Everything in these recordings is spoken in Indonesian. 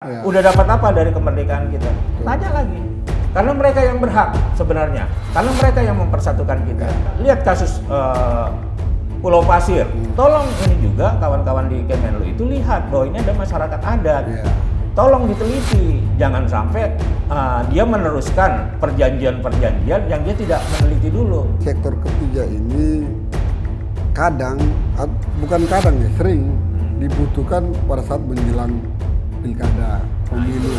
Ya. Udah dapat apa dari kemerdekaan kita? Tanya lagi. Karena mereka yang berhak sebenarnya. Karena mereka yang mempersatukan kita. Lihat kasus Pulau Pasir. Tolong ini juga kawan-kawan di Kemenlu itu lihat bahwa ini ada masyarakat adat. Ya. Tolong diteliti. Jangan sampai dia meneruskan perjanjian-perjanjian yang dia tidak meneliti dulu. Sektor ketiga ini kadang, bukan kadang ya, sering dibutuhkan pada saat menjelang pilkada, pemilu.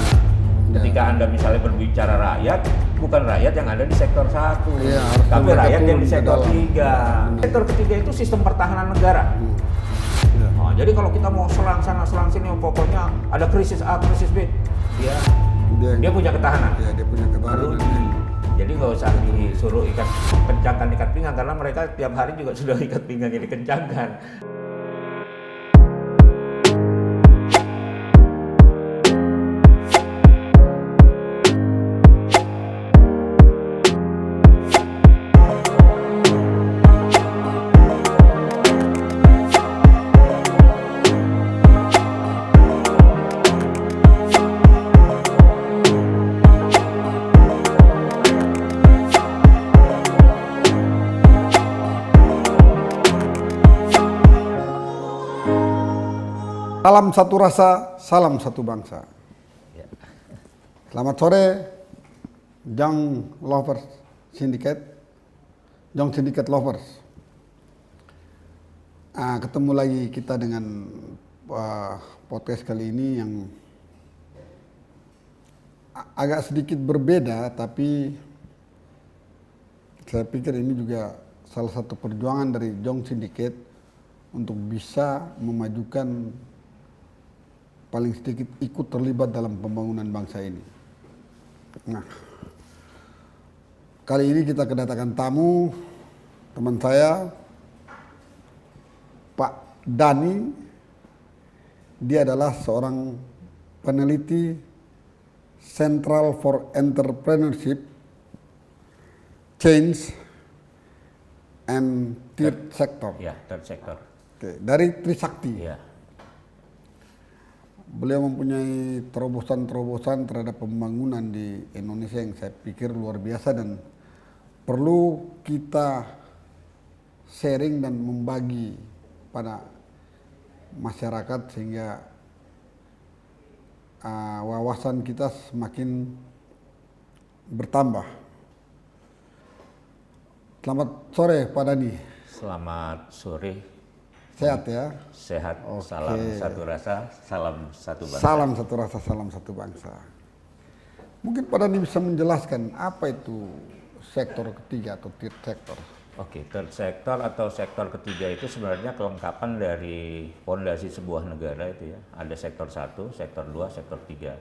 Ketika Anda misalnya berbicara rakyat, bukan rakyat yang ada di sektor 1, Iya, harus tapi mereka rakyat yang turun di ke sektor dalam. 3. Sektor ketiga itu sistem pertahanan negara. Ya. Oh, jadi kalau kita mau selang sana, selang sini, pokoknya ada krisis A, krisis B, dia punya ketahanan. Ya, dia punya ketahanan. Teruji. Jadi nggak usah disuruh kencangkan ikat pinggang, karena mereka tiap hari juga sudah ikat pinggang yang dikencangkan. Salam satu rasa, salam satu bangsa. Selamat sore, Young Lovers Syndicate, Young Syndicate Lovers. Ketemu lagi kita dengan podcast kali ini yang agak sedikit berbeda, tapi saya pikir ini juga salah satu perjuangan dari Young Syndicate untuk bisa memajukan, paling sedikit ikut terlibat dalam pembangunan bangsa ini. Nah, kali ini kita kedatangan tamu, teman saya, Pak Dhani. Dia adalah seorang peneliti Central for Entrepreneurship, Change, and Third Sector. Ya, third sector. Oke, dari Trisakti. Ya. Beliau mempunyai terobosan-terobosan terhadap pembangunan di Indonesia yang saya pikir luar biasa dan perlu kita sharing dan membagi pada masyarakat sehingga wawasan kita semakin bertambah. Selamat sore Pak Dhani. Selamat sore. Sehat ya? Sehat. Oke. Salam satu rasa, salam satu bangsa. Salam satu rasa, salam satu bangsa. Mungkin Pak Dhani bisa menjelaskan apa itu sektor ketiga atau third sector? Oke, third sector atau sektor ketiga itu sebenarnya kelengkapan dari fondasi sebuah negara itu ya. Ada sektor 1, sektor 2, sektor 3.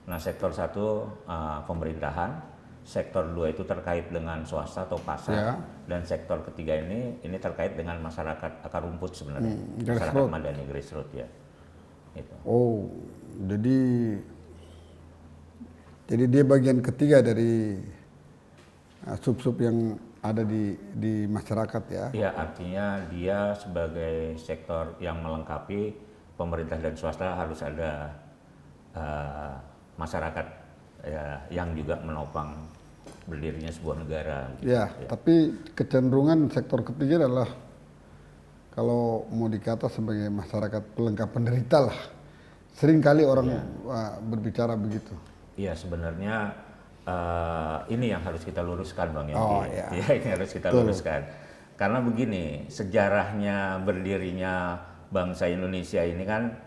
Nah, sektor 1 pemerintahan, sektor 2 itu terkait dengan swasta atau pasar, Ya. dan sektor ketiga ini terkait dengan masyarakat akar rumput sebenarnya. Masyarakat grassroots. madani, grassroots ya. Itu. Oh, jadi dia bagian ketiga dari sub-sub yang ada di masyarakat ya. Ya, artinya dia sebagai sektor yang melengkapi pemerintah dan swasta harus ada masyarakat ya, yang juga menopang berdirinya sebuah negara. Gitu. Ya, tapi kecenderungan sektor ketiga adalah kalau mau dikata sebagai masyarakat pelengkap penderita lah. Seringkali orang berbicara begitu. Iya, sebenarnya ini yang harus kita luruskan, Bang Yongki. Oh, iya. Ya, ini harus kita luruskan. Karena begini, sejarahnya berdirinya bangsa Indonesia ini kan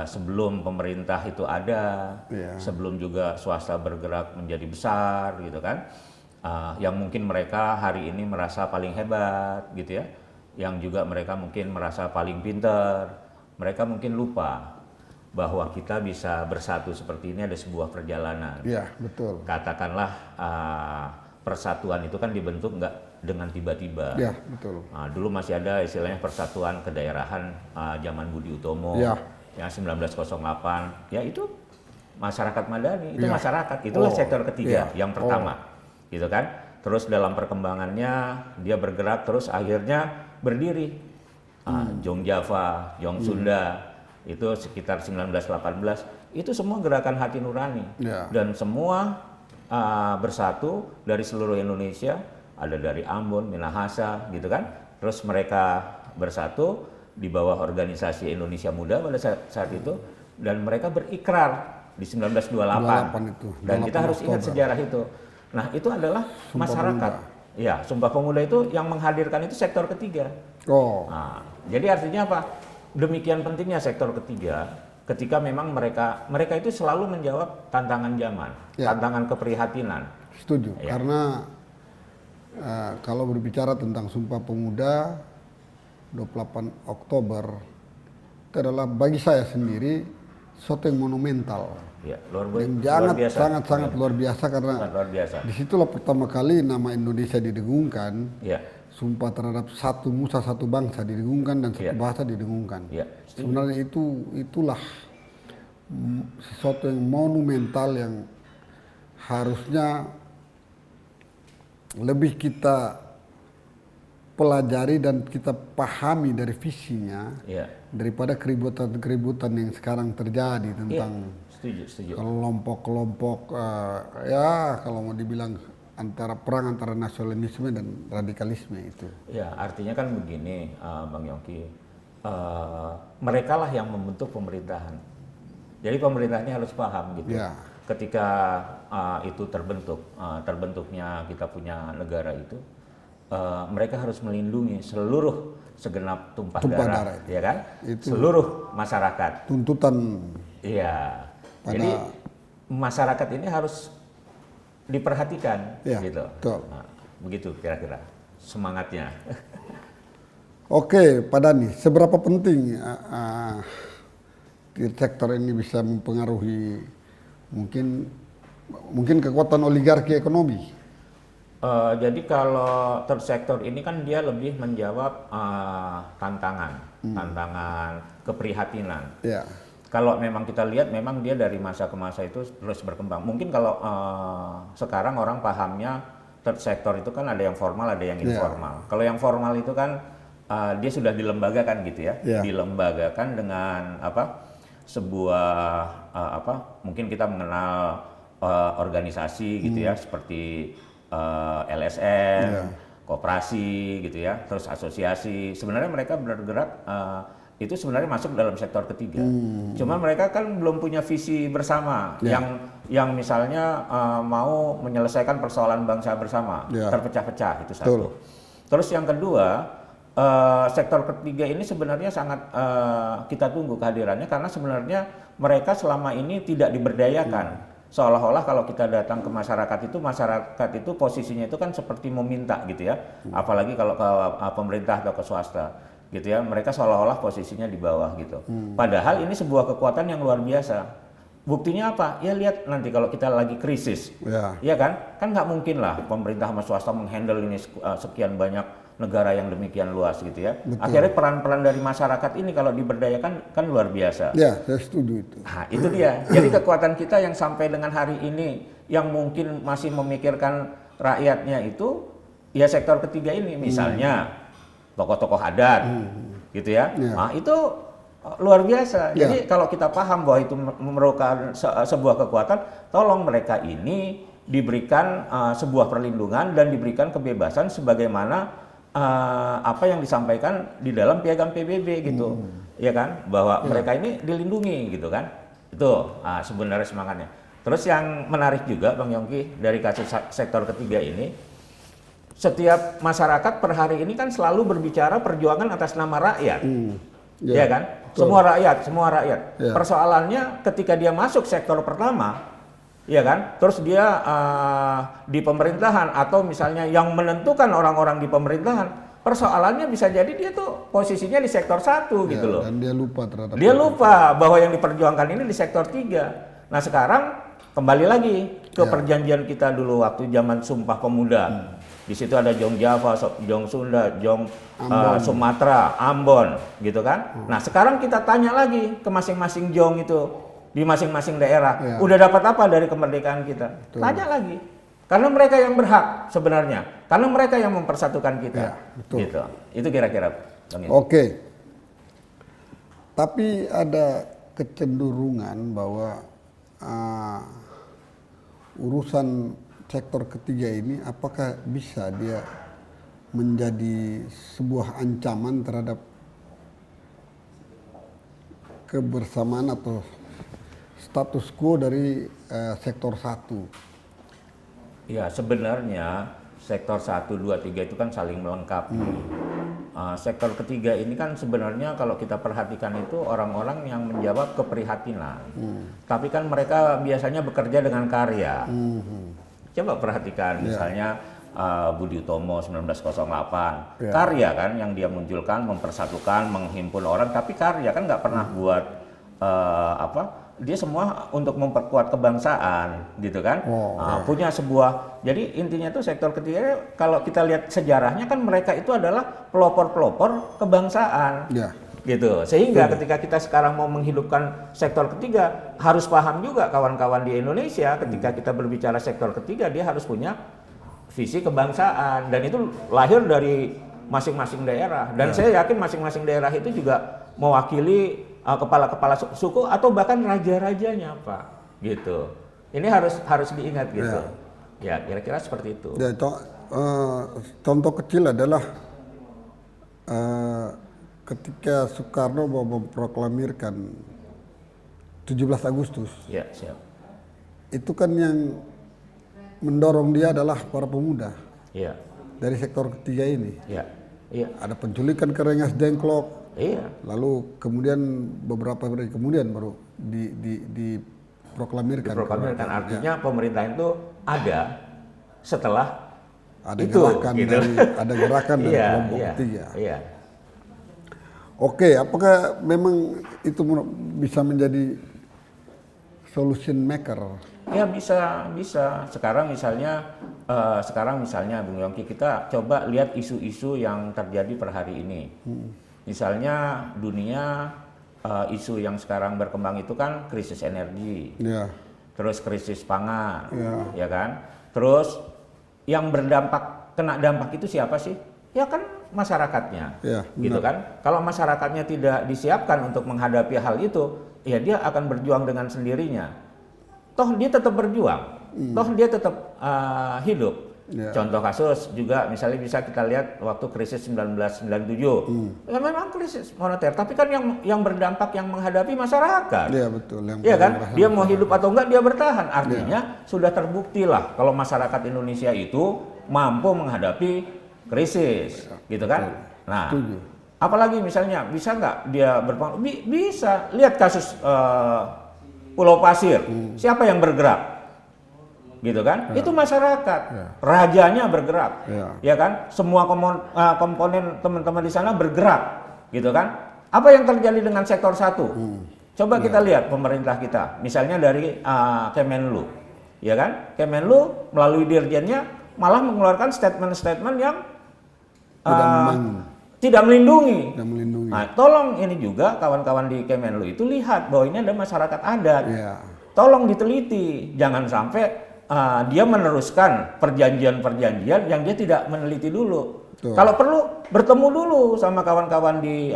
sebelum pemerintah itu ada, sebelum juga swasta bergerak menjadi besar gitu kan, yang mungkin mereka hari ini merasa paling hebat gitu ya, yang juga mereka mungkin merasa paling pinter, mereka mungkin lupa bahwa kita bisa bersatu seperti ini ada sebuah perjalanan. Iya, betul. Katakanlah persatuan itu kan dibentuk nggak dengan tiba-tiba. Iya, betul. Nah, dulu masih ada istilahnya persatuan kedaerahan zaman Budi Utomo. Ya. Yang 1908, ya itu masyarakat madani, itu masyarakat, itulah sektor ketiga yang pertama, gitu kan. Terus dalam perkembangannya dia bergerak terus akhirnya berdiri. Jong Java, Jong Sunda, itu sekitar 1918 itu semua gerakan hati nurani. Dan semua bersatu dari seluruh Indonesia, ada dari Ambon, Minahasa gitu kan. Terus mereka bersatu di bawah organisasi Indonesia Muda pada saat itu, dan mereka berikrar di 1928 itu. Dan kita harus ingat sejarah itu. Nah, itu adalah Sumpah masyarakat. Pemuda. Ya, Sumpah Pemuda itu yang menghadirkan itu sektor ketiga. Nah, jadi artinya apa? Demikian pentingnya sektor ketiga ketika memang mereka itu selalu menjawab tantangan zaman, tantangan keprihatinan. Setuju, karena kalau berbicara tentang Sumpah Pemuda 28 Oktober itu adalah bagi saya sendiri sesuatu yang monumental. Yang sangat luar biasa karena disitulah pertama kali nama Indonesia didengungkan. Sumpah terhadap satu nusa, satu bangsa didengungkan dan satu bahasa didengungkan. Sebenarnya itulah sesuatu yang monumental yang harusnya lebih kita pelajari dan kita pahami dari visinya daripada keributan yang sekarang terjadi tentang kelompok-kelompok kalau mau dibilang perang antara nasionalisme dan radikalisme itu. Ya, artinya kan begini, Bang Yongki, mereka lah yang membentuk pemerintahan. Jadi pemerintahnya harus paham gitu. Ketika itu terbentuknya kita punya negara itu, mereka harus melindungi segenap tumpah darah, ya kan? Seluruh masyarakat. Tuntutan. Iya. Jadi masyarakat ini harus diperhatikan, gitu. Nah, begitu kira-kira semangatnya. Oke, Pak Dhani, seberapa penting sektor ini bisa mempengaruhi mungkin kekuatan oligarki ekonomi? Jadi kalau third sector ini kan dia lebih menjawab tantangan keprihatinan. Kalau memang kita lihat, memang dia dari masa ke masa itu terus berkembang. Mungkin kalau sekarang orang pahamnya third sector itu kan ada yang formal, ada yang informal. Kalau yang formal itu kan dia sudah dilembagakan gitu ya, dilembagakan dengan sebuah mungkin kita mengenal organisasi gitu ya, seperti LSM, koperasi gitu ya, terus asosiasi. Sebenarnya mereka bergerak itu sebenarnya masuk dalam sektor ketiga. Cuma mereka kan belum punya visi bersama yang misalnya mau menyelesaikan persoalan bangsa bersama, terpecah-pecah, itu satu. Terus yang kedua, sektor ketiga ini sebenarnya sangat kita tunggu kehadirannya, karena sebenarnya mereka selama ini tidak diberdayakan. Seolah-olah kalau kita datang ke masyarakat itu posisinya itu kan seperti meminta gitu ya, apalagi kalau ke pemerintah atau ke swasta gitu ya, mereka seolah-olah posisinya di bawah gitu. Padahal ini sebuah kekuatan yang luar biasa. Buktinya apa? Ya lihat nanti kalau kita lagi krisis, ya kan nggak mungkin lah pemerintah sama swasta menghandle ini sekian banyak negara yang demikian luas gitu ya. Akhirnya peran-peran dari masyarakat ini kalau diberdayakan kan luar biasa. Ya, saya setuju itu. Nah, itu dia. Jadi kekuatan kita yang sampai dengan hari ini yang mungkin masih memikirkan rakyatnya itu ya sektor ketiga ini, misalnya tokoh-tokoh adat gitu ya. Nah, itu luar biasa. Jadi kalau kita paham bahwa itu merupakan sebuah kekuatan, tolong mereka ini diberikan sebuah perlindungan dan diberikan kebebasan sebagaimana apa yang disampaikan di dalam piagam PBB gitu, ya kan, bahwa mereka ini dilindungi gitu kan. Itu sebenarnya semangatnya. Terus yang menarik juga Bang Yongki dari kasus sektor ketiga ini, setiap masyarakat per hari ini kan selalu berbicara perjuangan atas nama rakyat, ya kan? Semua rakyat. Persoalannya ketika dia masuk sektor pertama, ya kan? Terus dia di pemerintahan atau misalnya yang menentukan orang-orang di pemerintahan, persoalannya bisa jadi dia tuh posisinya di sektor 1 gitu loh. Dan dia lupa bahwa yang diperjuangkan ini di sektor 3. Nah, sekarang kembali lagi ke perjanjian kita dulu waktu zaman Sumpah Pemuda. Di situ ada Jong Java, Jong Sunda, Jong Sumatera, Ambon, gitu kan. Nah, sekarang kita tanya lagi ke masing-masing Jong itu di masing-masing daerah, udah dapat apa dari kemerdekaan kita? Tanya lagi. Karena mereka yang berhak sebenarnya. Karena mereka yang mempersatukan kita. Gitu. Itu kira-kira. Oke. Tapi ada kecenderungan bahwa urusan sektor ketiga ini apakah bisa dia menjadi sebuah ancaman terhadap kebersamaan atau status quo dari sektor satu? Ya, sebenarnya sektor 1, 2, 3 itu kan saling melengkapi. Sektor ketiga ini kan sebenarnya kalau kita perhatikan itu orang-orang yang menjawab keprihatinan. Tapi kan mereka biasanya bekerja dengan karya. Coba perhatikan misalnya Budi Utomo 1908. Karya kan yang dia munculkan, mempersatukan, menghimpun orang, tapi karya kan nggak pernah buat dia semua untuk memperkuat kebangsaan gitu kan. Punya sebuah, jadi intinya tuh sektor ketiga kalau kita lihat sejarahnya kan mereka itu adalah pelopor-pelopor kebangsaan gitu, sehingga ketika kita sekarang mau menghidupkan sektor ketiga harus paham juga kawan-kawan di Indonesia ketika kita berbicara sektor ketiga dia harus punya visi kebangsaan dan itu lahir dari masing-masing daerah dan saya yakin masing-masing daerah itu juga mewakili kepala-kepala suku atau bahkan raja-rajanya Pak gitu. Ini harus diingat gitu. Ya kira-kira seperti itu. Ya, contoh kecil adalah ketika Soekarno mau memproklamirkan 17 Agustus. Ya, siap. Itu kan yang mendorong dia adalah para pemuda. Iya. Dari sektor ketiga ini. Iya. Iya. Ada penculikan ke Rengas Dengklok. Iya. Lalu kemudian beberapa hari kemudian baru diproklamirkan. Diproklamirkan artinya pemerintah itu ada setelah ada itu, gerakan gitu. ada gerakan dari kelompok ketiga. Iya. Oke, apakah memang itu bisa menjadi solution maker? Ya bisa. Sekarang misalnya Bung Yongki kita coba lihat isu-isu yang terjadi per hari ini. Misalnya dunia isu yang sekarang berkembang itu kan krisis energi, terus krisis pangan, ya kan. Terus yang kena dampak itu siapa sih? Ya kan masyarakatnya, gitu kan. Kalau masyarakatnya tidak disiapkan untuk menghadapi hal itu, ya dia akan berjuang dengan sendirinya. Toh dia tetap berjuang, toh dia tetap hidup. Contoh kasus juga misalnya bisa kita lihat waktu krisis 1997. Ya memang krisis moneter, tapi kan yang berdampak yang menghadapi masyarakat. Iya betul. Iya kan? Dia mau hidup atau enggak dia bertahan. Artinya sudah terbukti lah kalau masyarakat Indonesia itu mampu menghadapi krisis, gitu kan? Nah, apalagi misalnya bisa nggak dia berpengaruh? Bisa. Lihat kasus Pulau Pasir. Siapa yang bergerak? Gitu kan? Itu masyarakat. Rajanya bergerak. Ya kan? Semua komponen teman-teman di sana bergerak. Gitu kan? Apa yang terjadi dengan sektor satu? Coba kita lihat pemerintah kita. Misalnya dari Kemenlu. Ya kan? Kemenlu melalui dirjennya malah mengeluarkan statement-statement yang tidak melindungi. Nah, tolong ini juga kawan-kawan di Kemenlu itu lihat bahwa ini ada masyarakat adat. Tolong diteliti. Jangan sampai dia meneruskan perjanjian-perjanjian yang dia tidak meneliti dulu. Kalau perlu bertemu dulu sama kawan-kawan di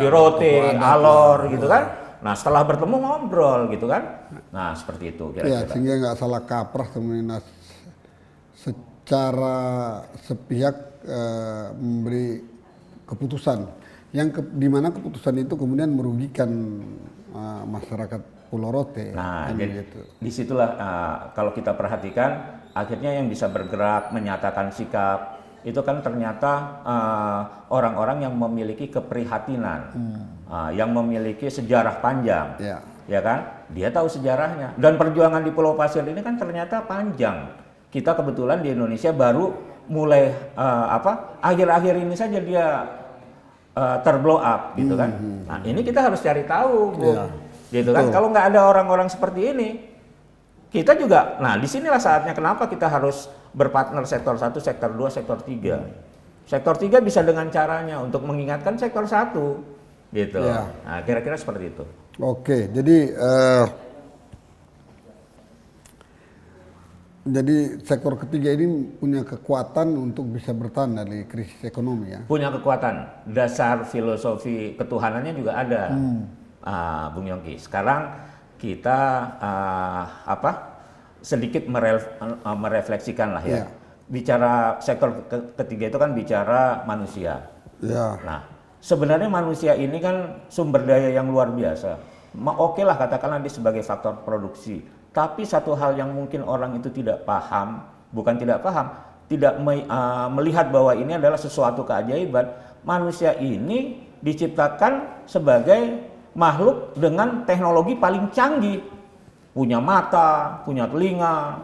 Rote, Alor gitu kan. Nah setelah bertemu ngobrol gitu kan. Nah seperti itu kira-kira. Sehingga nggak salah kaprah kemudian secara sepihak memberi keputusan yang di mana keputusan itu kemudian merugikan masyarakat Pulau Rote. Nah, jadi disitulah kalau kita perhatikan akhirnya yang bisa bergerak menyatakan sikap itu kan ternyata orang-orang yang memiliki keprihatinan, yang memiliki sejarah panjang, ya kan? Dia tahu sejarahnya dan perjuangan di Pulau Pasir ini kan ternyata panjang. Kita kebetulan di Indonesia baru mulai akhir-akhir ini saja dia terblow up, gitu kan? Nah ini kita harus cari tahu, Bu. Gitu kan? Kalau nggak ada orang-orang seperti ini, kita juga, nah disinilah saatnya kenapa kita harus berpartner sektor 1, sektor 2, sektor 3. Sektor 3 bisa dengan caranya untuk mengingatkan sektor 1, gitu. Nah kira-kira seperti itu. Oke, jadi sektor ketiga ini punya kekuatan untuk bisa bertahan dari krisis ekonomi ya? Punya kekuatan, dasar filosofi ketuhanannya juga ada. Bung Yongki. Sekarang kita sedikit merefleksikan lah ya. Bicara sektor ketiga itu kan bicara manusia. Nah, sebenarnya manusia ini kan sumber daya yang luar biasa. Oke lah katakanlah dia sebagai faktor produksi. Tapi satu hal yang mungkin orang itu tidak paham, bukan tidak paham, tidak melihat bahwa ini adalah sesuatu keajaiban. Manusia ini diciptakan sebagai makhluk dengan teknologi paling canggih. Punya mata, punya telinga,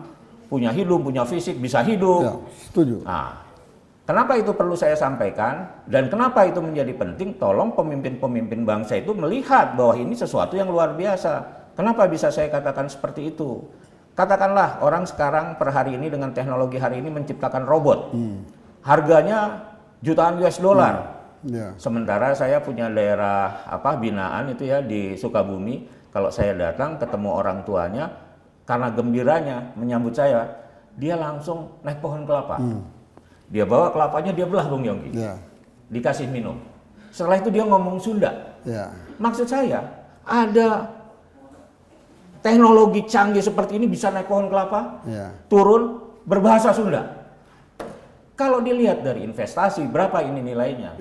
punya hidung, punya fisik, bisa hidup. Ya, setuju. Nah, kenapa itu perlu saya sampaikan dan kenapa itu menjadi penting? Tolong pemimpin-pemimpin bangsa itu melihat bahwa ini sesuatu yang luar biasa. Kenapa bisa saya katakan seperti itu? Katakanlah orang sekarang per hari ini dengan teknologi hari ini menciptakan robot. Harganya jutaan US dollar. Sementara saya punya daerah binaan itu ya di Sukabumi. Kalau saya datang ketemu orang tuanya, karena gembiranya menyambut saya, dia langsung naik pohon kelapa. Dia bawa kelapanya, dia belah Bung Yongki. Dikasih minum. Setelah itu dia ngomong Sunda. Maksud saya, ada teknologi canggih seperti ini bisa naik pohon kelapa, turun, berbahasa Sunda. Kalau dilihat dari investasi, berapa ini nilainya?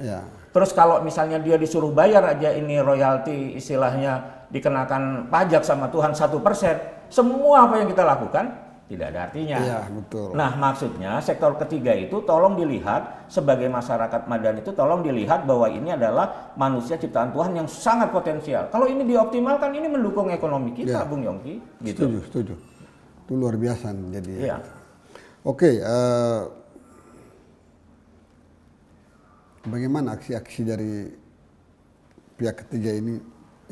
Terus kalau misalnya dia disuruh bayar aja ini royalti, istilahnya dikenakan pajak sama Tuhan 1%, semua apa yang kita lakukan tidak ada artinya. Betul. Nah, maksudnya sektor ketiga itu tolong dilihat sebagai masyarakat madani itu tolong dilihat bahwa ini adalah manusia ciptaan Tuhan yang sangat potensial. Kalau ini dioptimalkan, ini mendukung ekonomi kita, Bung Yongki. Gitu. Setuju. Itu luar biasa jadi. Oke, bagaimana aksi-aksi dari pihak ketiga ini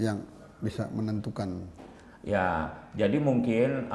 yang bisa menentukan? Ya, jadi mungkin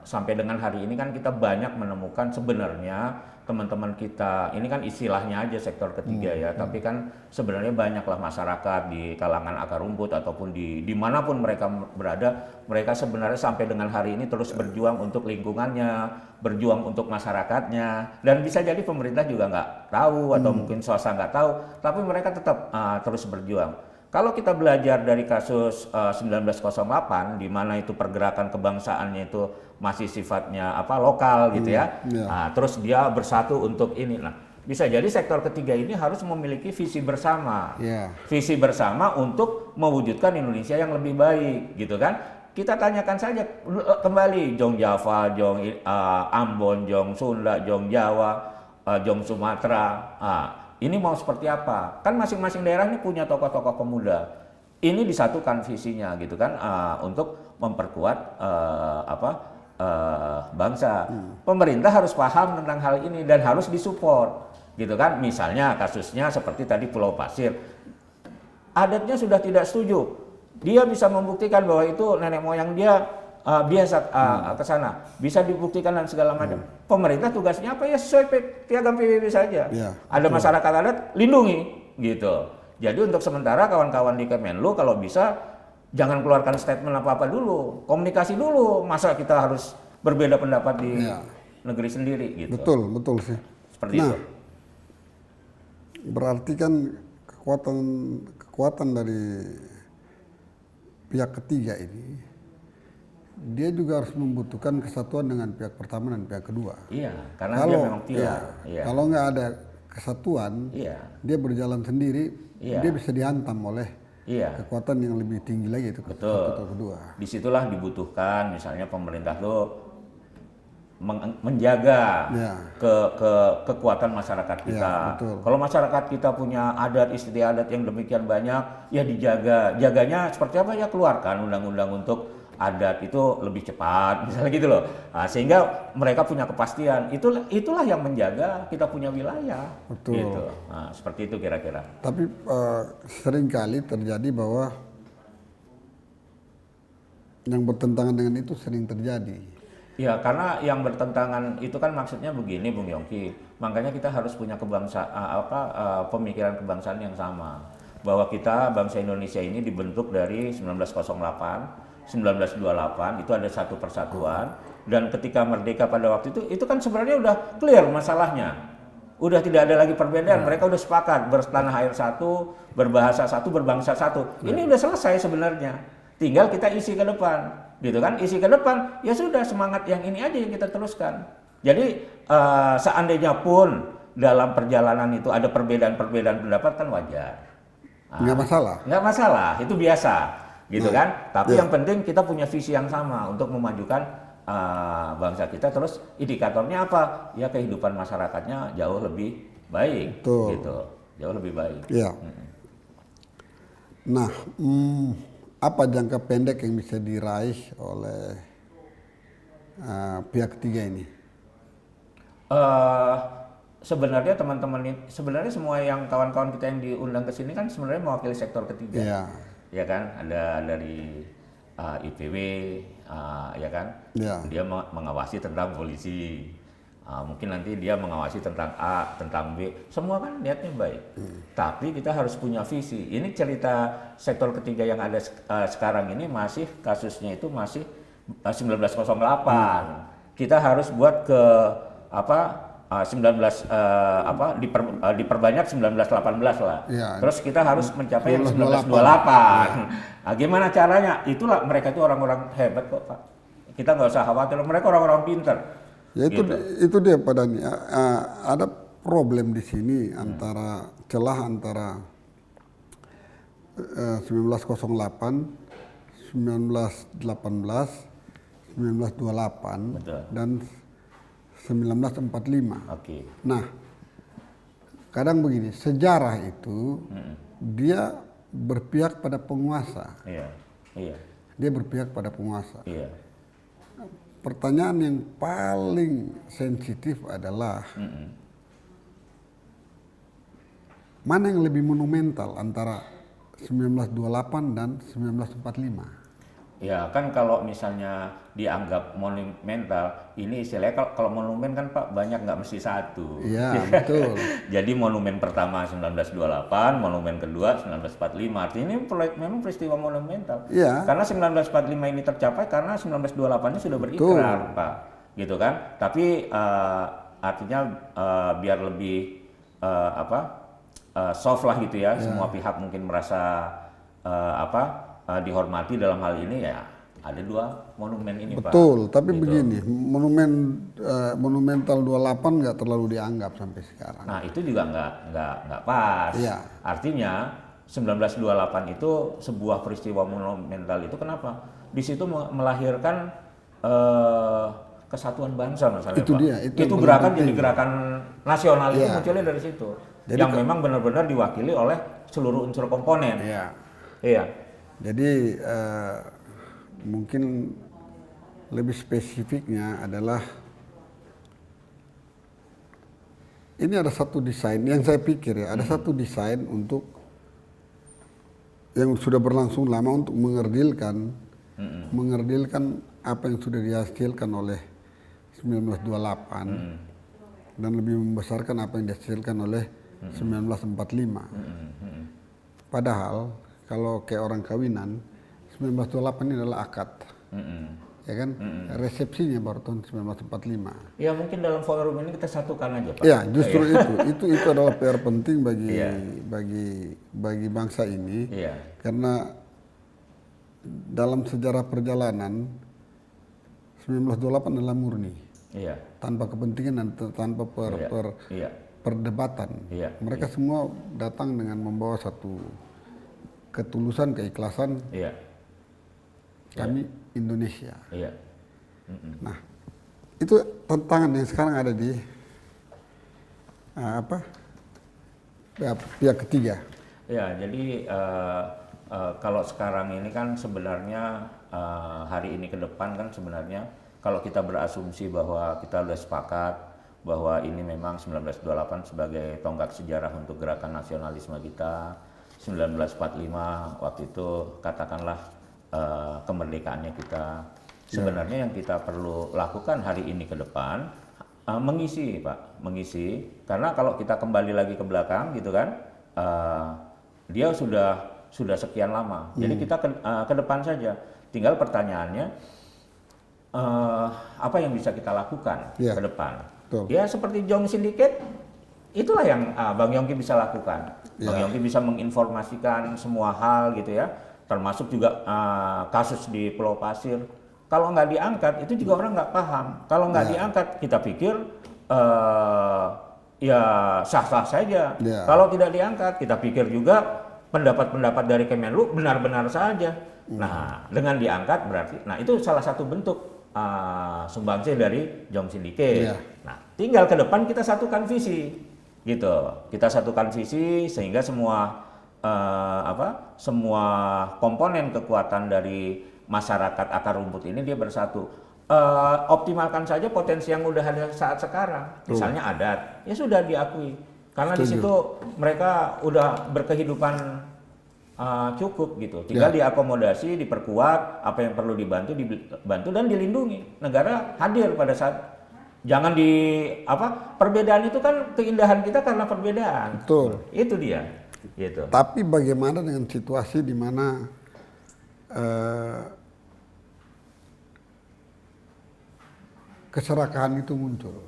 sampai dengan hari ini kan kita banyak menemukan sebenarnya teman-teman kita, ini kan istilahnya aja sektor ketiga ya, tapi kan sebenarnya banyaklah masyarakat di kalangan akar rumput ataupun dimanapun mereka berada, mereka sebenarnya sampai dengan hari ini terus berjuang untuk lingkungannya, berjuang untuk masyarakatnya, dan bisa jadi pemerintah juga nggak tahu atau mungkin swasta nggak tahu, tapi mereka tetap terus berjuang. Kalau kita belajar dari kasus 1908, di mana itu pergerakan kebangsaannya itu masih sifatnya lokal gitu ya. Nah, terus dia bersatu untuk ini. Nah, bisa jadi sektor ketiga ini harus memiliki visi bersama. Visi bersama untuk mewujudkan Indonesia yang lebih baik gitu kan. Kita tanyakan saja kembali Jong Java, Jong Ambon, Jong Sunda, Jong Jawa, Jong Sumatera. Ini mau seperti apa? Kan masing-masing daerah ini punya tokoh-tokoh pemuda. Ini disatukan visinya gitu kan untuk memperkuat bangsa. Pemerintah harus paham tentang hal ini dan harus disupport gitu kan. Misalnya kasusnya seperti tadi Pulau Pasir. Adatnya sudah tidak setuju. Dia bisa membuktikan bahwa itu nenek moyang dia biasa ke sana, bisa dibuktikan dan segala macam. Pemerintah tugasnya apa ya sesuai piagam PBB saja. Ada masyarakat adat, lindungi gitu. Jadi untuk sementara kawan-kawan di Kemenlu kalau bisa jangan keluarkan statement apa-apa dulu, komunikasi dulu. Masa kita harus berbeda pendapat di negeri sendiri gitu. Betul sih. Seperti itu. Berarti kan kekuatan dari pihak ketiga ini, dia juga harus membutuhkan kesatuan dengan pihak pertama dan pihak kedua. Karena dia memang pilar. Kalau nggak ada kesatuan, dia berjalan sendiri, dia bisa dihantam oleh kekuatan yang lebih tinggi lagi itu. Betul. Kedua. Disitulah dibutuhkan misalnya pemerintah tuh menjaga kekuatan masyarakat kita. Kalau masyarakat kita punya adat istiadat yang demikian banyak, ya dijaga. Jaganya seperti apa ya? Keluarkan undang-undang untuk adat itu lebih cepat, misalnya gitu loh. Nah, sehingga mereka punya kepastian. Itulah yang menjaga kita punya wilayah. Gitu. Nah, seperti itu kira-kira. Tapi seringkali terjadi bahwa yang bertentangan dengan itu sering terjadi. Ya, karena yang bertentangan itu kan maksudnya begini, Bung Yongki. Makanya kita harus punya pemikiran kebangsaan yang sama. Bahwa kita bangsa Indonesia ini dibentuk dari 1908. 1928 itu ada satu persatuan, dan ketika merdeka pada waktu itu kan sebenarnya udah clear masalahnya. Udah tidak ada lagi perbedaan, mereka udah sepakat bertanah air satu, berbahasa satu, berbangsa satu. Ini udah selesai sebenarnya. Tinggal kita isi ke depan, gitu kan? Isi ke depan, ya sudah semangat yang ini aja yang kita teruskan. Jadi seandainya pun dalam perjalanan itu ada perbedaan-perbedaan pendapat kan wajar. Nggak masalah. Nggak masalah, itu biasa, gitu kan? Tapi yang penting kita punya visi yang sama untuk memajukan bangsa kita. Terus indikatornya apa? Ya kehidupan masyarakatnya jauh lebih baik, gitu, jauh lebih baik. Ya. Nah, apa jangka pendek yang bisa diraih oleh pihak ketiga ini? Sebenarnya teman-teman ini, sebenarnya semua yang kawan-kawan kita yang diundang ke sini kan sebenarnya mewakili sektor ketiga, ya kan? Ada dari IPW, ya kan? Dia mengawasi tentang polisi, mungkin nanti dia mengawasi tentang A, tentang B, semua kan niatnya baik. Tapi kita harus punya visi. Ini cerita sektor ketiga yang ada sekarang ini masih kasusnya itu masih 1908. Kita harus buat ke diperbanyak 1918 lah. Ya, terus kita harus mencapai 1928. Nah, gimana caranya? Itulah mereka itu orang-orang hebat kok, Pak. Kita nggak usah khawatir, mereka orang-orang pintar. Ya itu dia Pak Dhani. Ada problem di sini antara celah antara 1908, 1918, 1928 dan 1945. Nah, kadang begini, sejarah itu dia berpihak pada penguasa. Dia berpihak pada penguasa. Pertanyaan yang paling sensitif adalah mana yang lebih monumental antara 1928 dan 1945? Ya kan kalau misalnya dianggap monumental, ini istilahnya kalau monumen kan Pak banyak nggak mesti satu. Iya betul. Jadi monumen pertama 1928, monumen kedua 1945. Artinya ini memang peristiwa monumental. Iya. Karena 1945 ini tercapai karena 1928-nya sudah berikrar, Pak. Gitu kan? Tapi artinya biar lebih soft lah gitu ya. Semua pihak mungkin merasa dihormati dalam hal ini ya. Ada dua monumen ini, Pak. Betul, tapi gitu. Begini, monumental 28 nggak terlalu dianggap sampai sekarang. Nah, itu juga nggak pas. Iya. Artinya 1928 itu sebuah peristiwa monumental itu kenapa? Di situ melahirkan kesatuan bangsa misalnya, itu Pak. Dia, itu gerakan jadi gerakan nasional itu munculnya dari situ. Jadi, yang memang benar-benar diwakili oleh seluruh unsur komponen. Iya. Jadi mungkin lebih spesifiknya adalah ini ada satu desain yang saya pikir ya, ada satu desain untuk yang sudah berlangsung lama untuk mengerdilkan apa yang sudah dihasilkan oleh 1928 dan lebih membesarkan apa yang dihasilkan oleh 1945. Padahal kalau kayak orang kawinan, 1928 ini adalah akad, ya kan? Resepsinya baru tahun 1945. Ya mungkin dalam forum ini kita satukan aja, Pak. Ya justru itu adalah PR penting bagi bangsa ini, karena dalam sejarah perjalanan 1928 adalah murni, tanpa kepentingan dan tanpa perdebatan. Mereka semua datang dengan membawa satu ketulusan, keikhlasan. Kami Indonesia. Nah, itu tantangan yang sekarang ada di pihak ketiga. Ya, jadi kalau sekarang ini kan sebenarnya hari ini ke depan kan sebenarnya kalau kita berasumsi bahwa kita sudah sepakat bahwa ini memang 1928 sebagai tonggak sejarah untuk gerakan nasionalisme kita, 1945 waktu itu katakanlah kemerdekaannya kita. Sebenarnya yang kita perlu lakukan hari ini ke depan mengisi, Pak, mengisi. Karena kalau kita kembali lagi ke belakang gitu kan, dia sudah sekian lama. Jadi kita ke depan saja. Tinggal pertanyaannya apa yang bisa kita lakukan ke depan? Ya seperti Jong Syndicate, itulah yang Bang Yongki bisa lakukan. Bang Ya. Yongki bisa menginformasikan semua hal gitu ya, termasuk juga kasus di Pulau Pasir. Kalau nggak diangkat, itu juga orang nggak paham. Kalau nggak diangkat, kita pikir ya sah-sah saja. Ya. Kalau tidak diangkat, kita pikir juga pendapat-pendapat dari Kemenlu benar-benar saja. Nah, dengan diangkat berarti, nah itu salah satu bentuk sumbangsih dari Jong Syndicate. Ya. Nah, tinggal ke depan kita satukan visi, gitu. Kita satukan visi sehingga semua semua komponen kekuatan dari masyarakat akar rumput ini dia bersatu. Optimalkan saja potensi yang udah ada saat sekarang. Misalnya adat, ya sudah diakui. Karena di situ mereka udah berkehidupan cukup gitu. Tinggal diakomodasi, diperkuat, apa yang perlu dibantu dan dilindungi. Negara hadir pada saat jangan perbedaan itu kan keindahan kita karena perbedaan. Betul. Itu dia. Gitu. Tapi bagaimana dengan situasi di mana keserakahan itu muncul?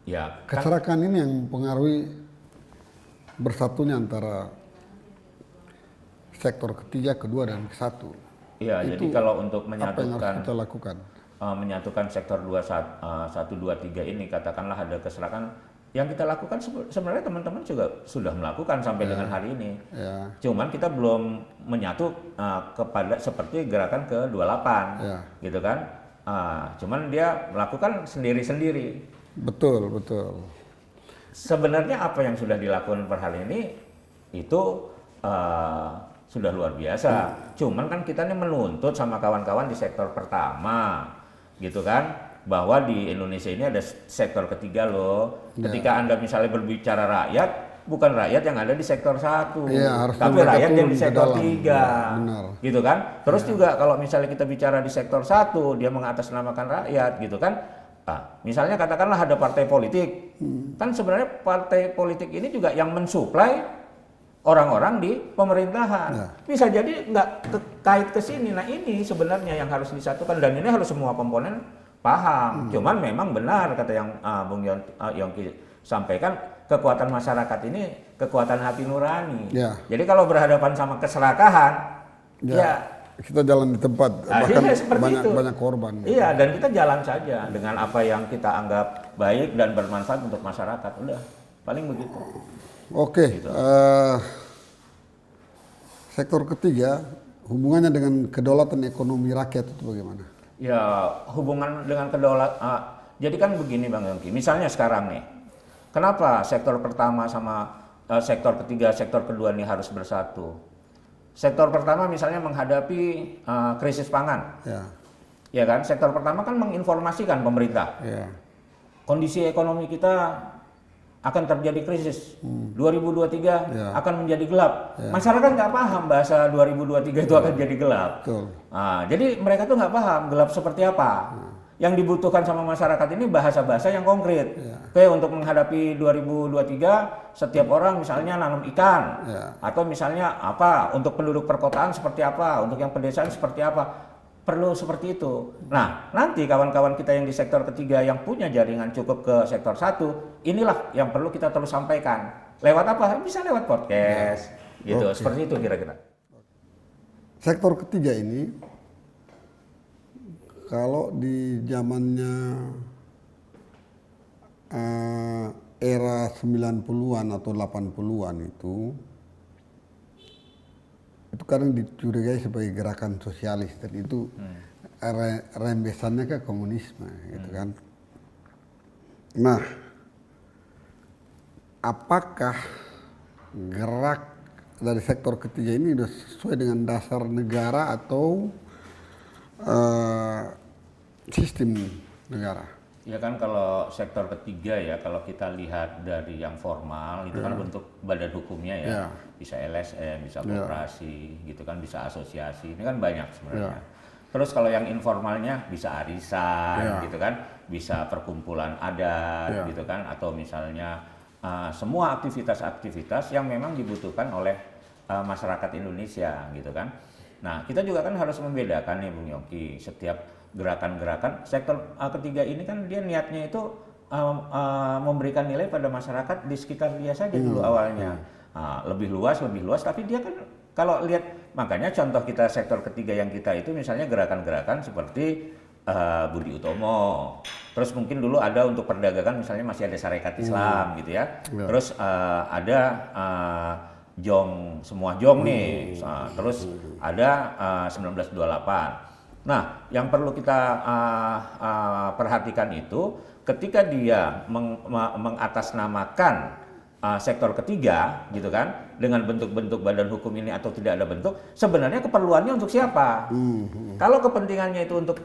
Ya, Keserakahan ini yang mempengaruhi bersatunya antara sektor ketiga, kedua, dan kesatu. iya, jadi Itu kalau untuk Apa yang harus menyatukan kita lakukan? menyatukan sektor 1, 2, 3 ini katakanlah ada keserakan yang kita lakukan sebenarnya teman-teman juga sudah melakukan sampai dengan hari ini. Ya. Cuman kita belum menyatu kepada seperti gerakan ke-28 gitu kan. Cuman dia melakukan sendiri-sendiri. Betul, betul. Sebenarnya apa yang sudah dilakukan per hari ini itu sudah luar biasa. Cuman kan kita ini menuntut sama kawan-kawan di sektor pertama, gitu kan, bahwa di Indonesia ini ada sektor ketiga loh. Ketika Anda misalnya berbicara rakyat, bukan rakyat yang ada di sektor 1, tapi rakyat yang di sektor 3, gitu kan. Terus juga kalau misalnya kita bicara di sektor 1, dia mengatasnamakan rakyat, gitu kan. Misalnya katakanlah ada partai politik, kan sebenarnya partai politik ini juga yang mensuplai orang-orang di pemerintahan. Bisa jadi nggak kait ke sini. Nah ini sebenarnya yang harus disatukan dan ini harus semua komponen paham. Cuman memang benar kata yang Bung Yongki sampaikan, kekuatan masyarakat ini kekuatan hati nurani. Jadi kalau berhadapan sama keserakahan, kita jalan di tempat, bahkan banyak korban. Iya, dan kita jalan saja dengan apa yang kita anggap baik dan bermanfaat untuk masyarakat. Udah, paling begitu. Oke, gitu. Sektor ketiga hubungannya dengan kedaulatan ekonomi rakyat itu bagaimana? Ya, hubungan dengan kedaulatan. Jadi kan begini Bang Yongki, misalnya sekarang nih, kenapa sektor pertama sama sektor ketiga, sektor kedua ini harus bersatu? Sektor pertama misalnya menghadapi krisis pangan, ya kan? Sektor pertama kan menginformasikan pemerintah, kondisi ekonomi kita akan terjadi krisis, 2023 akan menjadi gelap. Masyarakat nggak paham bahasa 2023 itu akan jadi gelap. Jadi mereka tuh nggak paham gelap seperti apa. Yang dibutuhkan sama masyarakat ini bahasa-bahasa yang konkret. Oke, untuk menghadapi 2023, setiap orang misalnya nanam ikan, atau misalnya apa, untuk penduduk perkotaan seperti apa, untuk yang pedesaan seperti apa. Perlu seperti itu. Nah, nanti kawan-kawan kita yang di sektor ketiga yang punya jaringan cukup ke sektor 1, inilah yang perlu kita terus sampaikan. Lewat apa? Bisa lewat podcast, gitu. Seperti itu kira-kira. Sektor ketiga ini, kalau di zamannya era 90-an atau 80-an itu kadang dicurigai sebagai gerakan sosialis dan itu rembesannya ke komunisme, gitu kan. Nah, apakah gerak dari sektor ketiga ini sudah sesuai dengan dasar negara atau sistem negara? Ya kan kalau sektor ketiga ya, kalau kita lihat dari yang formal itu kan bentuk badan hukumnya ya, bisa LSM, bisa koperasi, gitu kan, bisa asosiasi, ini kan banyak sebenarnya. Terus kalau yang informalnya bisa arisan, gitu kan, bisa perkumpulan adat, gitu kan, atau misalnya semua aktivitas-aktivitas yang memang dibutuhkan oleh masyarakat Indonesia, gitu kan. Nah kita juga kan harus membedakan nih Bung Yongki, setiap gerakan-gerakan sektor ketiga ini kan dia niatnya itu memberikan nilai pada masyarakat di sekitar dia saja dulu awalnya. Lebih luas, tapi dia kan kalau lihat, makanya contoh kita sektor ketiga yang kita itu misalnya gerakan-gerakan seperti Budi Utomo, terus mungkin dulu ada untuk perdagangan misalnya masih ada Sarekat Islam gitu ya, terus ada Jong, semua Jong nih, terus ada 1928. Nah, yang perlu kita perhatikan itu ketika dia mengatasnamakan sektor ketiga gitu kan, dengan bentuk-bentuk badan hukum ini atau tidak ada bentuk, sebenarnya keperluannya untuk siapa? Kalau kepentingannya itu untuk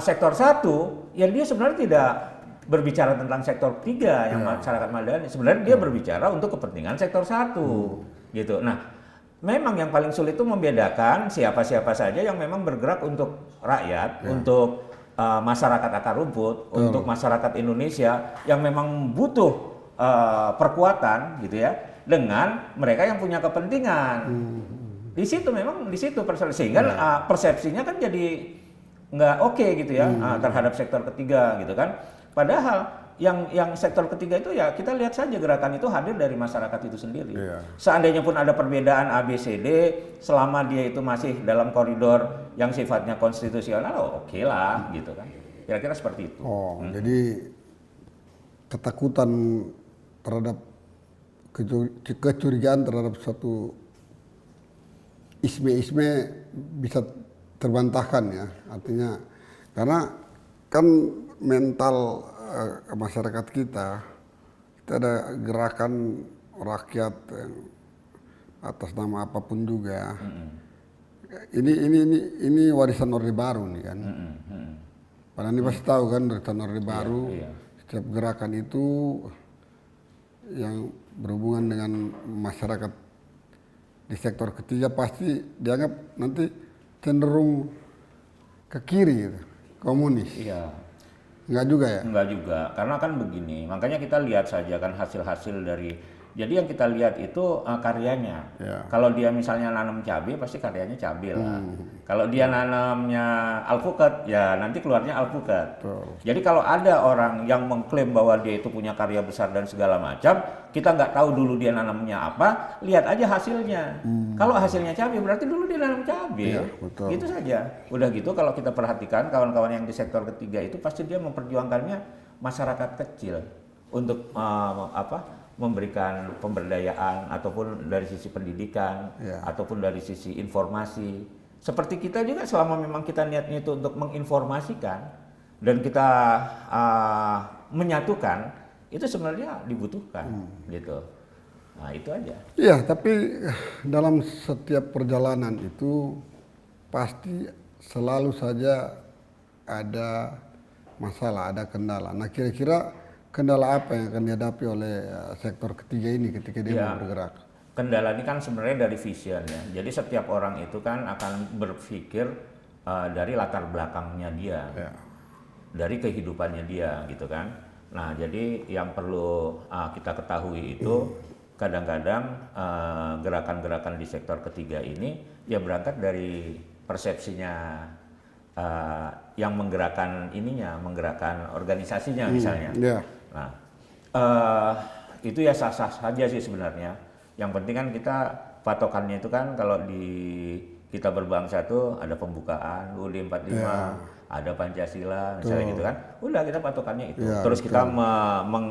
sektor satu, ya dia sebenarnya tidak berbicara tentang sektor tiga yang masyarakat madani. Sebenarnya dia berbicara untuk kepentingan sektor satu, gitu. Nah, memang yang paling sulit itu membedakan siapa-siapa saja yang memang bergerak untuk rakyat, untuk masyarakat akar rumput, untuk masyarakat Indonesia yang memang butuh perkuatan gitu ya, dengan mereka yang punya kepentingan. Di situ sehingga persepsinya kan jadi nggak oke gitu ya terhadap sektor ketiga gitu kan. Padahal yang sektor ketiga itu ya kita lihat saja gerakan itu hadir dari masyarakat itu sendiri. Seandainya pun ada perbedaan ABCD, selama dia itu masih dalam koridor yang sifatnya konstitusional, oke lah gitu kan. Kira-kira seperti itu. Jadi ketakutan terhadap kecurigaan terhadap suatu isme-isme bisa terbantahkan ya, artinya karena kan mental masyarakat kita ada gerakan rakyat atas nama apapun juga. Ini warisan Orde Baru nih kan. Padahal ini pasti tahu kan warisan Orde Baru. Setiap gerakan itu yang berhubungan dengan masyarakat di sektor ketiga pasti dianggap nanti cenderung ke kiri gitu, komunis. Enggak juga ya? Enggak juga, karena kan begini, makanya kita lihat saja kan hasil-hasil dari, jadi yang kita lihat itu karyanya. Kalau dia misalnya nanam cabai, pasti karyanya cabai lah. Kalau dia nanamnya alpukat, ya nanti keluarnya alpukat. Jadi kalau ada orang yang mengklaim bahwa dia itu punya karya besar dan segala macam, kita nggak tahu dulu dia nanamnya apa, lihat aja hasilnya. Kalau hasilnya cabai, berarti dulu dia nanam cabai. Gitu saja. Udah gitu kalau kita perhatikan kawan-kawan yang di sektor ketiga itu pasti dia memperjuangkannya masyarakat kecil untuk memberikan pemberdayaan ataupun dari sisi pendidikan ataupun dari sisi informasi. Seperti kita juga selama memang kita niatnya itu untuk menginformasikan dan kita menyatukan, itu sebenarnya dibutuhkan gitu. Nah, itu aja. Iya, tapi dalam setiap perjalanan itu pasti selalu saja ada masalah, ada kendala. Nah, kira-kira kendala apa yang akan dihadapi oleh sektor ketiga ini ketika dia mau bergerak? Kendala ini kan sebenarnya dari vision ya. Jadi setiap orang itu kan akan berpikir dari latar belakangnya dia, dari kehidupannya dia gitu kan. Nah, jadi yang perlu kita ketahui itu kadang-kadang gerakan-gerakan di sektor ketiga ini ya berangkat dari persepsinya yang menggerakkan ininya, menggerakkan organisasinya misalnya. Nah, itu ya sah-sah saja sih sebenarnya. Yang penting kan kita patokannya itu kan kalau di kita berbangsa tuh ada pembukaan UUD 45, ada Pancasila misalnya gitu kan. Udah kita patokannya itu. Terus kita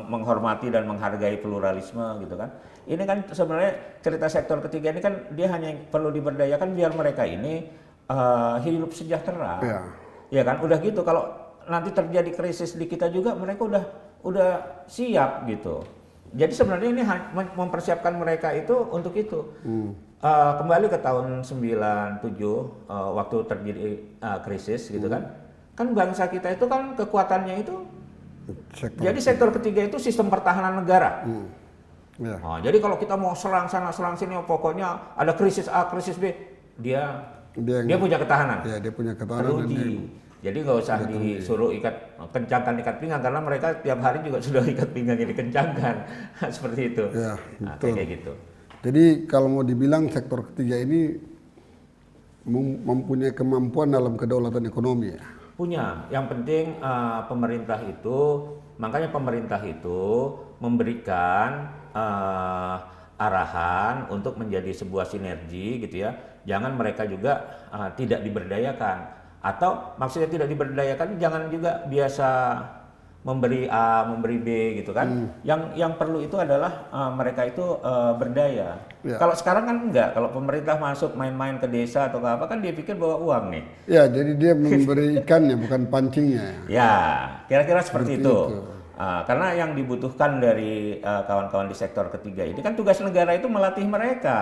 menghormati dan menghargai pluralisme gitu kan. Ini kan sebenarnya cerita sektor ketiga ini kan dia hanya perlu diberdayakan biar mereka ini hidup sejahtera. Ya kan, udah gitu kalau nanti terjadi krisis di kita juga mereka udah siap gitu. Jadi sebenarnya ini mempersiapkan mereka itu untuk itu. Kembali ke tahun 97 waktu terjadi krisis gitu kan. Kan bangsa kita itu kan kekuatannya itu jadi sektor ketiga itu sistem pertahanan negara. Nah, jadi kalau kita mau serang sana serang sini pokoknya ada krisis A, krisis B, dia punya ketahanan. Dia punya ketahanan. Jadi nggak usah disuruh kencangkan ikat pinggang karena mereka tiap hari juga sudah ikat pinggangnya dikencangkan. Seperti itu. Nah, kayak gitu. Jadi kalau mau dibilang sektor ketiga ini mempunyai kemampuan dalam kedaulatan ekonomi ya. Punya. Yang penting pemerintah itu, makanya pemerintah itu memberikan arahan untuk menjadi sebuah sinergi gitu ya. Jangan mereka juga tidak diberdayakan. Atau maksudnya tidak diberdayakan, jangan juga biasa memberi A, memberi B gitu kan. Yang perlu itu adalah mereka itu berdaya. Ya. Kalau sekarang kan enggak, kalau pemerintah masuk main-main ke desa atau ke apa kan dia pikir bawa uang nih. Ya, jadi dia memberi ikannya bukan pancingnya. Ya, kira-kira seperti itu. itu. Karena yang dibutuhkan dari kawan-kawan di sektor ketiga ini kan tugas negara itu melatih mereka.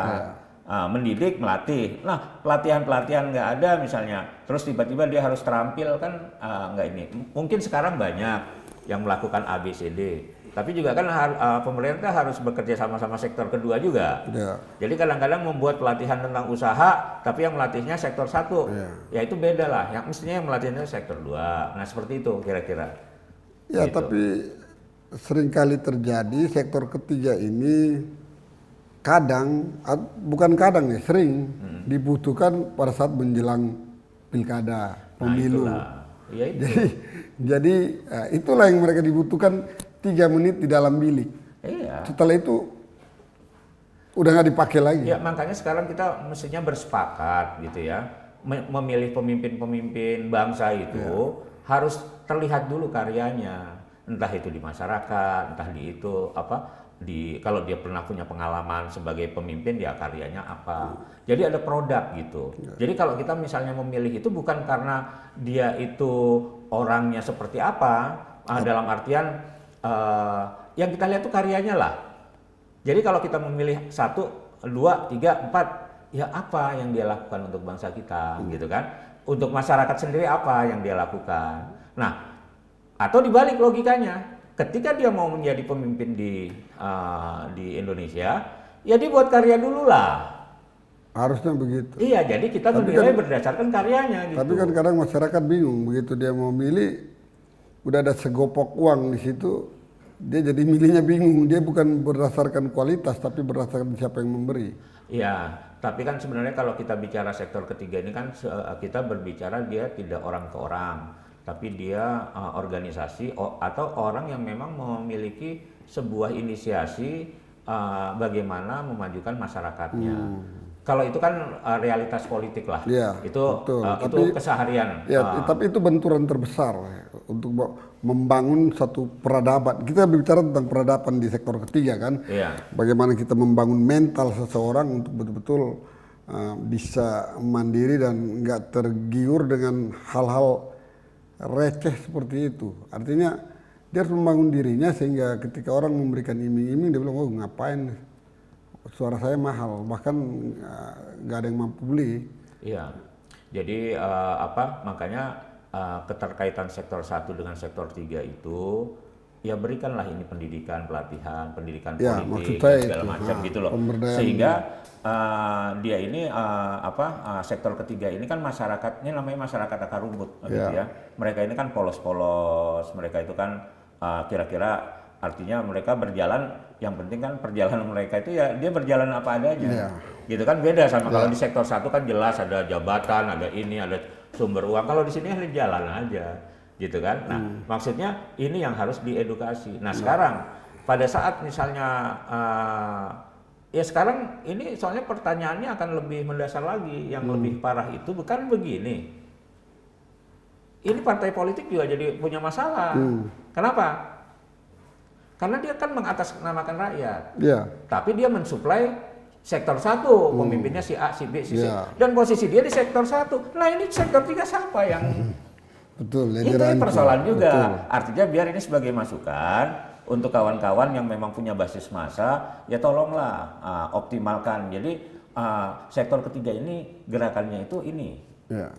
Mendidik, melatih. Nah, pelatihan-pelatihan nggak ada misalnya, terus tiba-tiba dia harus terampil kan nggak ini. Mungkin sekarang banyak yang melakukan ABCD, tapi juga kan pemerintah harus bekerja sama-sama sektor kedua juga. Ya. Jadi kadang-kadang membuat pelatihan tentang usaha, tapi yang melatihnya sektor 1, ya itu beda lah. Yang mestinya yang melatihnya sektor 2. Nah seperti itu kira-kira. Ya, Gitu. tapi seringkali terjadi sektor ketiga ini bukan kadang ya, sering dibutuhkan pada saat menjelang pilkada, pemilu. Ya itu. Jadi itulah yang mereka dibutuhkan 3 menit di dalam bilik. Iya. Setelah itu udah nggak dipakai lagi. Ya makanya sekarang kita mestinya bersepakat gitu ya, memilih pemimpin-pemimpin bangsa itu harus terlihat dulu karyanya, entah itu di masyarakat, entah di itu kalau dia pernah punya pengalaman sebagai pemimpin, dia karyanya apa. Jadi ada produk gitu. Jadi kalau kita misalnya memilih itu bukan karena dia itu orangnya seperti apa, dalam artian yang kita lihat tuh karyanya lah. Jadi kalau kita memilih 1, 2, 3, 4, ya apa yang dia lakukan untuk bangsa kita gitu kan. Untuk masyarakat sendiri apa yang dia lakukan. Nah, atau dibalik logikanya. Ketika dia mau menjadi pemimpin di Indonesia, ya dia buat karya dulu lah. Harusnya begitu. Iya, jadi kita menilai berdasarkan karyanya gitu. Tapi kan kadang masyarakat bingung, begitu dia mau milih, udah ada segopok uang di situ, dia jadi milihnya bingung. Dia bukan berdasarkan kualitas, tapi berdasarkan siapa yang memberi. Iya, tapi kan sebenarnya kalau kita bicara sektor ketiga ini kan kita berbicara dia tidak orang ke orang, tapi dia organisasi atau orang yang memang memiliki sebuah inisiasi bagaimana memajukan masyarakatnya. Kalau itu kan realitas politik lah, Ya, itu keseharian. Ya, tapi itu benturan terbesar untuk membangun satu peradaban. Kita bicara tentang peradaban di sektor ketiga kan, bagaimana kita membangun mental seseorang untuk betul-betul bisa mandiri dan nggak tergiur dengan hal-hal receh seperti itu. Artinya dia harus membangun dirinya sehingga ketika orang memberikan iming-iming dia bilang, oh ngapain, suara saya mahal, bahkan nggak ada yang mampu beli. Iya, jadi makanya keterkaitan sektor 1 dengan sektor 3 itu ya berikanlah ini pendidikan, pelatihan, pendidikan politik dan segala macam gitu loh. Sehingga dia ini sektor ketiga ini kan masyarakatnya namanya masyarakat akar rumput gitu ya. Mereka ini kan polos-polos, mereka itu kan kira-kira artinya mereka berjalan, yang penting kan perjalanan mereka itu ya dia berjalan apa adanya. Gitu kan beda sama kalau di sektor 1 kan jelas ada jabatan, ada ini, ada sumber uang. Kalau di sini hanya jalan aja. Gitu kan. Nah, maksudnya ini yang harus diedukasi. Nah, sekarang pada saat misalnya ya sekarang ini soalnya pertanyaannya akan lebih mendasar lagi, yang lebih parah itu bukan begini. Ini partai politik juga jadi punya masalah. Kenapa? Karena dia kan mengatasnamakan rakyat. Tapi dia mensuplai sektor 1, pemimpinnya si A, si B, si C. Dan posisi dia di sektor 1. Nah, ini sektor 3 siapa yang Betul, itu persoalan juga. Betul. Artinya biar ini sebagai masukan untuk kawan-kawan yang memang punya basis massa, ya tolonglah optimalkan. Jadi sektor ketiga ini gerakannya itu ini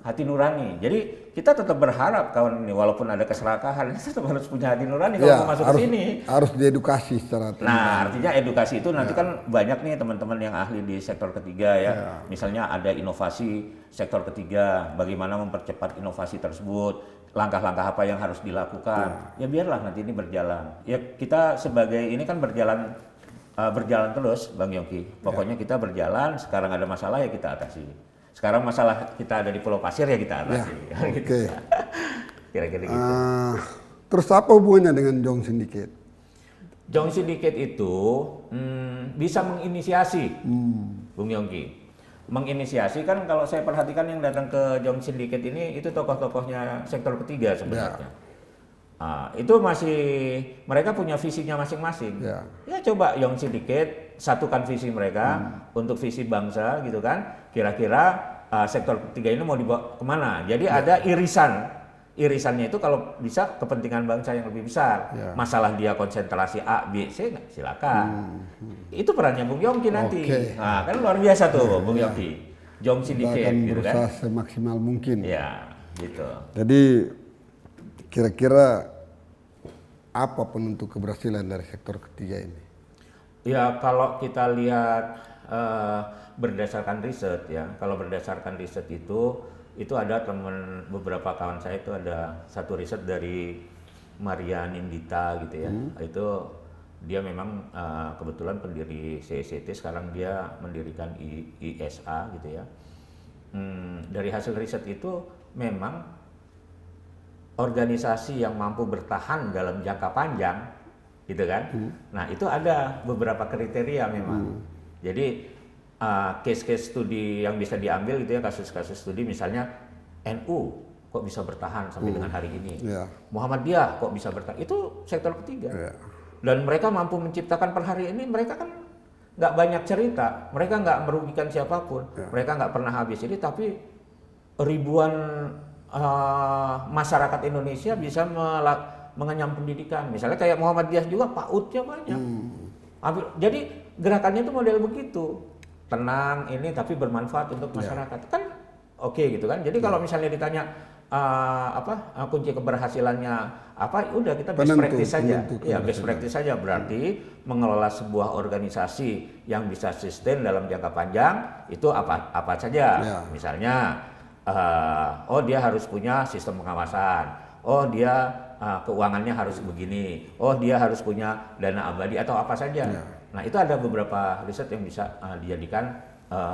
hati nurani. Jadi kita tetap berharap kawan ini walaupun ada keserakahan, tetap harus punya hati nurani kalau mau masuk ke sini. Harus diedukasi secara Nah, artinya edukasi itu nanti kan banyak nih teman-teman yang ahli di sektor ketiga ya. Misalnya ada inovasi sektor ketiga, bagaimana mempercepat inovasi tersebut, langkah-langkah apa yang harus dilakukan. Ya biarlah nanti ini berjalan. Ya kita sebagai ini kan berjalan terus Bang Yongki. Pokoknya kita berjalan, sekarang ada masalah ya kita atasi. Sekarang masalah kita ada di Pulau Pasir ya kita atasi. Oke. Kira-kira gitu. Terus apa hubungannya dengan Jong Syndicate? Jong Syndicate itu bisa menginisiasi, Bung Yongki. Menginisiasi kan kalau saya perhatikan yang datang ke Jong Syndicate ini itu tokoh-tokohnya sektor ketiga sebenarnya. Itu masih mereka punya visinya masing-masing. Ya coba Jong Syndicate satukan visi mereka untuk visi bangsa gitu kan. Kira-kira sektor ketiga ini mau dibawa kemana? Jadi ada irisannya itu kalau bisa kepentingan bangsa yang lebih besar. Masalah dia konsentrasi A, B, C, silakan. Itu perannya Bung Yongki nanti. Nah, kan luar biasa tuh Bung Yongki. Jong Syndicate akan gitu berusaha kan. semaksimal mungkin. Ya, gitu. Jadi kira-kira apa penentu keberhasilan dari sektor ketiga ini? Ya, kalau kita lihat berdasarkan riset ya, kalau berdasarkan riset itu ada beberapa kawan saya itu ada satu riset dari Maria Nindita gitu ya. Itu dia memang kebetulan pendiri CECT, sekarang dia mendirikan ISA gitu ya. Dari hasil riset itu memang organisasi yang mampu bertahan dalam jangka panjang gitu kan. Nah, itu ada beberapa kriteria memang. Jadi case-case studi yang bisa diambil gitu ya, kasus-kasus studi misalnya NU kok bisa bertahan sampai dengan hari ini. Muhammadiyah kok bisa bertahan. Itu sektor ketiga. Dan mereka mampu menciptakan per hari ini, mereka kan nggak banyak cerita, mereka nggak merugikan siapapun, mereka nggak pernah habis ini, tapi ribuan masyarakat Indonesia bisa mengenyam pendidikan. Misalnya kayak Muhammadiyah juga PAUD-nya banyak. Jadi gerakannya itu model begitu, tenang ini tapi bermanfaat untuk masyarakat. Kan oke gitu kan. Jadi kalau misalnya ditanya kunci keberhasilannya apa, udah kita best practice saja. Ya, best practice saja berarti mengelola sebuah organisasi yang bisa sustain dalam jangka panjang itu apa saja. Misalnya dia harus punya sistem pengawasan. Dia keuangannya harus begini. Dia harus punya dana abadi atau apa saja. Nah, itu ada beberapa riset yang bisa dijadikan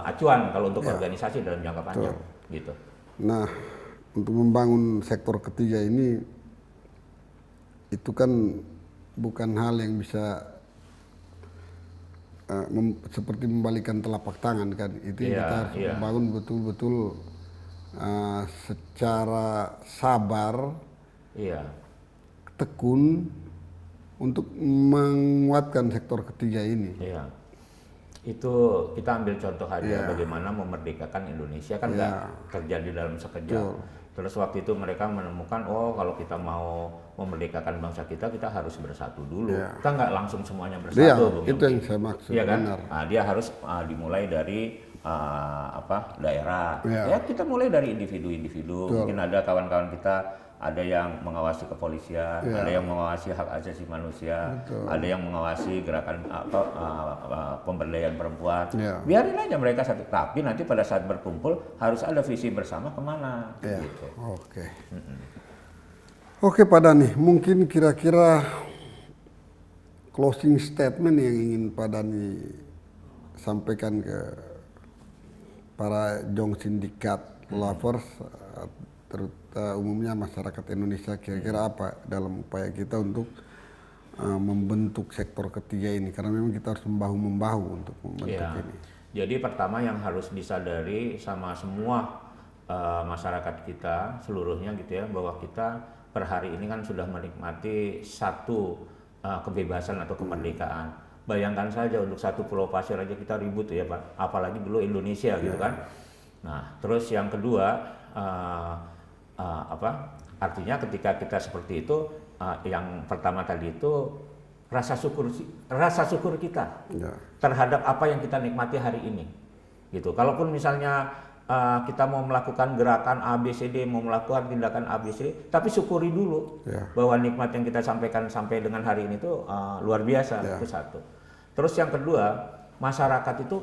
acuan kalau untuk organisasi dalam jangka panjang gitu. Nah, untuk membangun sektor ketiga ini itu kan bukan hal yang bisa seperti membalikan telapak tangan kan. Itu kita harus membangun betul-betul secara sabar, tekun untuk menguatkan sektor ketiga ini. Itu kita ambil contoh aja bagaimana memerdekakan Indonesia kan nggak terjadi dalam sekejap. Terus waktu itu mereka menemukan kalau kita mau memerdekakan bangsa kita harus bersatu dulu. Kita nggak langsung semuanya bersatu. Itu yang saya maksud. Iya kan? Nah, dia harus dimulai dari daerah. Ya kita mulai dari individu-individu. Mungkin ada kawan-kawan kita ada yang mengawasi kepolisian, ada yang mengawasi hak asasi manusia, ada yang mengawasi gerakan pemberdayaan perempuan. Biarin aja mereka satu, tapi nanti pada saat berkumpul harus ada visi bersama kemana. Gitu. Oke Pak Dhani, mungkin kira-kira closing statement yang ingin Pak Dhani sampaikan ke para Jong Syndicate lovers, umumnya masyarakat Indonesia, kira-kira apa dalam upaya kita untuk membentuk sektor ketiga ini, karena memang kita harus membahu-membahu untuk membentuk ini. Jadi pertama yang harus disadari sama semua masyarakat kita seluruhnya gitu ya, bahwa kita per hari ini kan sudah menikmati satu kebebasan atau kemerdekaan. Bayangkan saja untuk satu pulau pasir aja kita ribut ya Pak, apalagi dulu Indonesia gitu kan. Nah terus yang kedua artinya ketika kita seperti itu, yang pertama tadi itu rasa syukur kita terhadap apa yang kita nikmati hari ini gitu. Kalaupun misalnya kita mau melakukan gerakan ABCD, mau melakukan tindakan ABCD, tapi syukuri dulu bahwa nikmat yang kita sampaikan sampai dengan hari ini tuh luar biasa. Itu satu. Terus yang kedua, masyarakat itu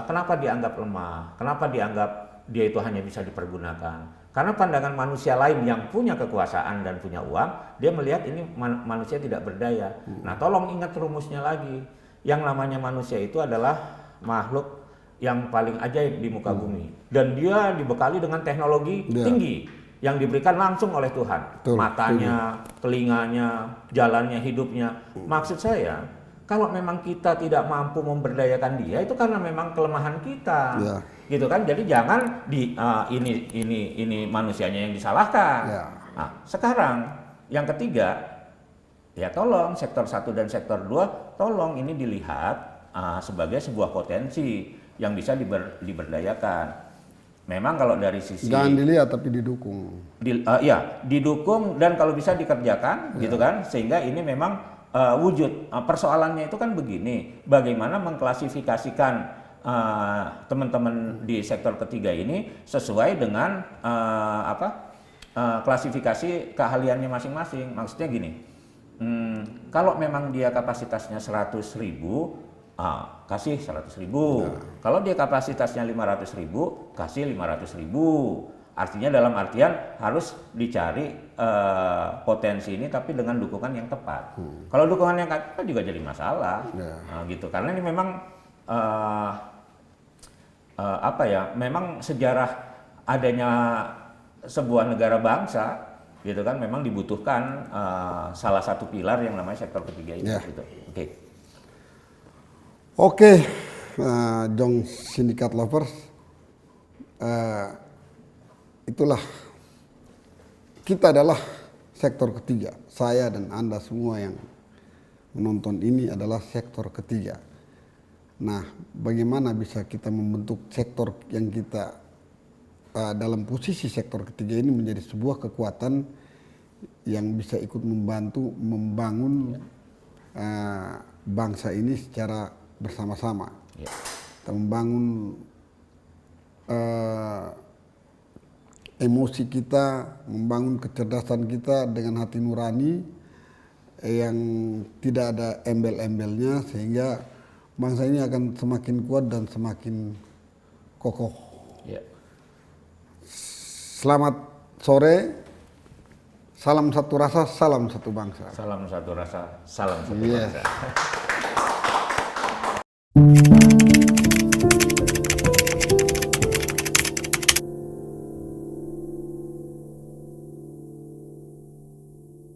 kenapa dianggap lemah, kenapa dianggap dia itu hanya bisa dipergunakan? Karena pandangan manusia lain yang punya kekuasaan dan punya uang, dia melihat ini manusia tidak berdaya. Nah, tolong ingat rumusnya lagi. Yang namanya manusia itu adalah makhluk yang paling ajaib di muka bumi. Dan dia dibekali dengan teknologi tinggi. yang diberikan langsung oleh Tuhan. Betul, Matanya, telinganya, jalannya, hidupnya. Maksud saya, kalau memang kita tidak mampu memberdayakan dia, itu karena memang kelemahan kita. Ya. Gitu kan? Jadi jangan ini manusianya yang disalahkan. Ya. Nah, sekarang yang ketiga, ya tolong sektor 1 dan sektor 2 tolong ini dilihat sebagai sebuah potensi yang bisa diberdayakan. Memang kalau dari sisi Jangan dilihat tapi didukung. Ya, didukung dan kalau bisa dikerjakan gitu kan, sehingga ini memang wujud. Persoalannya itu kan begini, bagaimana mengklasifikasikan teman-teman di sektor ketiga ini sesuai dengan klasifikasi keahliannya masing-masing. Maksudnya gini, kalau memang dia kapasitasnya 100.000, kasih 100.000. Kalau dia kapasitasnya 500.000, kasih 500.000. Artinya dalam artian harus dicari potensi ini tapi dengan dukungan yang tepat. Kalau dukungan yang tepat juga jadi masalah, gitu. Karena ini memang memang sejarah adanya sebuah negara bangsa, gitu kan, memang dibutuhkan salah satu pilar yang namanya sektor ketiga ini. Gitu. Oke, Jong Syndicate Lovers, itulah kita adalah sektor ketiga. Saya dan Anda semua yang menonton ini adalah sektor ketiga. Nah, bagaimana bisa kita membentuk sektor yang kita dalam posisi sektor ketiga ini menjadi sebuah kekuatan yang bisa ikut membantu membangun bangsa ini secara bersama-sama. Kita membangun emosi kita, membangun kecerdasan kita dengan hati nurani yang tidak ada embel-embelnya, sehingga bangsa ini akan semakin kuat dan semakin kokoh. Selamat sore, salam satu rasa, salam satu bangsa. Salam satu rasa, salam satu bangsa.